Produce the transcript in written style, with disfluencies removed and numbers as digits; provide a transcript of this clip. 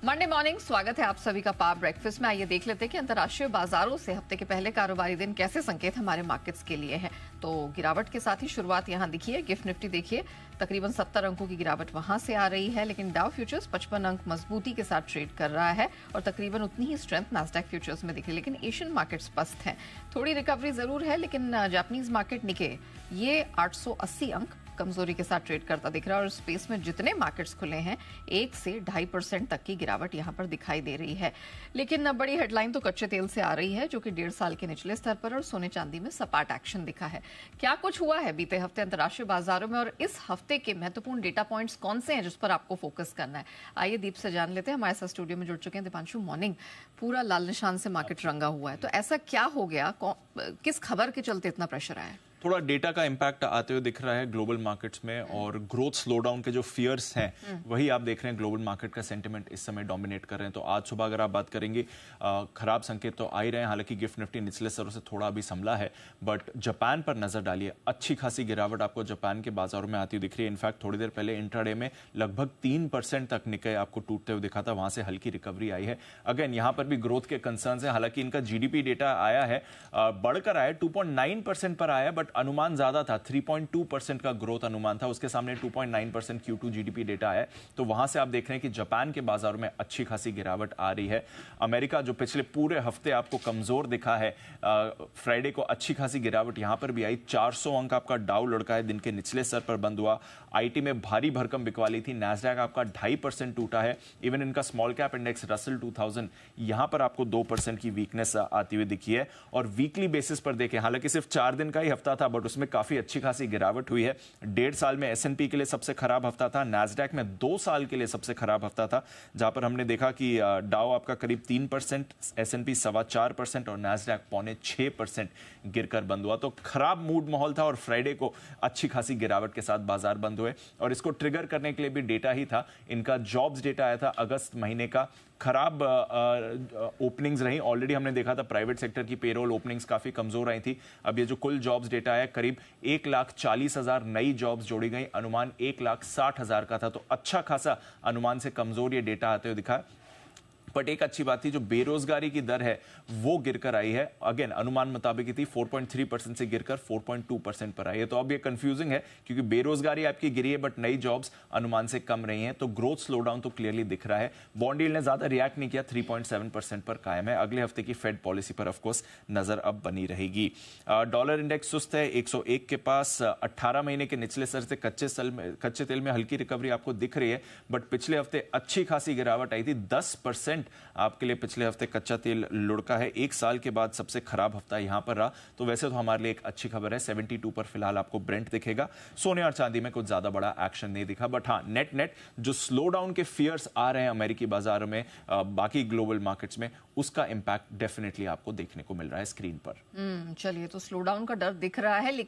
Monday morning, स्वागत है आप सभी का पावर ब्रेकफास्ट में। आइए देख लेते हैं कि अंतर्राष्ट्रीय बाजारों से हफ्ते के पहले कारोबारी दिन कैसे संकेत हमारे मार्केट्स के लिए हैं। तो गिरावट के साथ ही शुरुआत यहां दिखी है। गिफ्ट निफ्टी देखिए, तकरीबन 70 अंकों की गिरावट वहां से आ रही है, लेकिन डाउ फ्यूचर्स 55 अंक मजबूती के साथ ट्रेड कर रहा है और तकरीबन उतनी ही स्ट्रेंथ नास्डैक फ्यूचर्स में दिखी। लेकिन एशियन मार्केट्स पस्त हैं, थोड़ी रिकवरी जरूर है, लेकिन जापानीज मार्केट निके ये 880 अंक कमजोरी के साथ ट्रेड करता दिख रहा है और स्पेस में जितने मार्केट्स खुले हैं 1 से 2.5% तक की गिरावट यहां पर दिखाई दे रही है। लेकिन बड़ी हेडलाइन तो कच्चे तेल से आ रही है, जो कि 1.5 साल के निचले स्तर पर, और सोने चांदी में सपाट एक्शन दिखा है। क्या कुछ हुआ है बीते हफ्ते अंतर्राष्ट्रीय बाजारों में और इस हफ्ते के महत्वपूर्ण डेटा पॉइंट्स कौन से हैं जिस पर आपको फोकस करना है? आइए दीप से जान लेते हैं। हमारे साथ स्टूडियो में जुड़ चुके हैं दीपांशु। मॉर्निंग, पूरा लाल निशान से मार्केट रंगा हुआ है, तो ऐसा क्या हो गया? किस खबर के चलते इतना प्रेशर आया? थोड़ा डेटा का इम्पैक्ट आते हुए दिख रहा है ग्लोबल मार्केट्स में, और ग्रोथ स्लोडाउन के जो फियर्स हैं वही आप देख रहे हैं ग्लोबल मार्केट का सेंटिमेंट इस समय डोमिनेट कर रहे हैं। तो आज सुबह अगर आप बात करेंगे, खराब संकेत तो आ ही रहे हैं। हालांकि गिफ्ट निफ्टी निचले स्तरों से थोड़ा अभी संभला है, बट जापान पर नजर डालिए, अच्छी खासी गिरावट आपको जापान के बाजारों में आती हुई दिख रही है। इनफैक्ट थोड़ी देर पहले इंट्राडे में लगभग 3% तक निकाय आपको टूटते हुए दिखा था, वहां से हल्की रिकवरी आई है। अगेन यहां पर भी ग्रोथ के कंसर्न है। हालांकि इनका जीडीपी डेटा आया है, बढ़कर आया, 2.9% पर आया, बट अनुमान ज्यादा था, 3.2% का ग्रोथ अनुमान था, उसके सामने 2.9% Q2 जीडीपी डेटा है। तो वहां से आप देख रहे हैं कि जापान के बाजारों में अच्छी खासी गिरावट आ रही है। अमेरिका जो पिछले पूरे हफ्ते आपको कमजोर दिखा है, फ्राइडे को अच्छी खासी गिरावट यहां पर भी आई। 400 अंक आपका डाउ लड़का है, दिन के निचले स्तर पर बंद हुआ। आईटी में भारी भरकम बिकवाली थी, नैस्डैक आपका 2.5% टूटा है। इवन इनका स्मॉल कैप इंडेक्स रसल 2000, यहां पर आपको 2% की वीकनेस आती हुई दिखी है। और वीकली बेसिस पर देखें, हालांकि सिर्फ 4 दिन का ही हफ्ता था, बट उसमें काफी अच्छी खासी गिरावट हुई है। 1.5 साल में एसएनपी के लिए सबसे खराब हफ्ता था, नैस्डैक में 2 साल के लिए सबसे खराब हफ्ता था, जहां पर हमने देखा कि डाउ आपका करीब 3%, एसएनपी 4.25% और नैस्डैक 5.6% गिरकर बंद हुआ। तो खराब मूड माहौल था और फ्राइडे को अच्छी खासी गिरावट के साथ बाजार बंद हुए। और इसको ट्रिगर करने के लिए भी डेटा ही था। इनका जॉब्स डेटा आया था अगस्त महीने का, खराब ओपनिंग्स रही। ऑलरेडी हमने देखा था प्राइवेट सेक्टर की पेरोल ओपनिंग्स काफी कमजोर आई थी। अब ये जो कुल जॉब्स डेटा है, करीब 1,40,000 नई जॉब्स जोड़ी गई, अनुमान 1,60,000 का था। तो अच्छा खासा अनुमान से कमजोर ये डेटा आते हुए दिखा। बट एक अच्छी बात थी, जो बेरोजगारी की दर है वो गिरकर आई है। अगेन अनुमान मुताबिक थी 4.3% से गिरकर 4.2% पर आई है। तो अब ये कंफ्यूजिंग है, क्योंकि बेरोजगारी आपकी गिरी है बट नई जॉब्स अनुमान से कम रही हैं। तो ग्रोथ स्लोडाउन तो क्लियरली दिख रहा है। बॉन्ड यील्ड ने ज्यादा रिएक्ट नहीं किया, 3.7% पर कायम है। अगले हफ्ते की फेड पॉलिसी पर ऑफकोर्स नजर अब बनी रहेगी। डॉलर इंडेक्स सुस्त है 101 के पास, 18 महीने के निचले स्तर से कच्चे तेल में हल्की रिकवरी आपको दिख रही है। बट पिछले हफ्ते अच्छी खासी गिरावट आई थी, 10% आपके लिए पिछले हफ्ते कच्चा तेल लुढ़का है। 1 साल के बाद सबसे खराब हफ्ता यहां पर रहा। तो वैसे तो हमारे लिए एक अच्छी खबर है, 72 पर फिलहाल आपको ब्रेंट दिखेगा। सोने और चांदी में कुछ ज्यादा बड़ा एक्शन नहीं दिखा। बट हाँ, नेट जो स्लो डाउन के फियर्स आ रहे हैं अमेरिकी बाजारों में, बाकी ग्लोबल मार्केट्स में, उसका इंपैक्ट डेफिनेटली आपको देखने को मिल रहा है स्क्रीन पर। चलिए, तो स्लो डाउन का डर दिख रहा है, लेकिन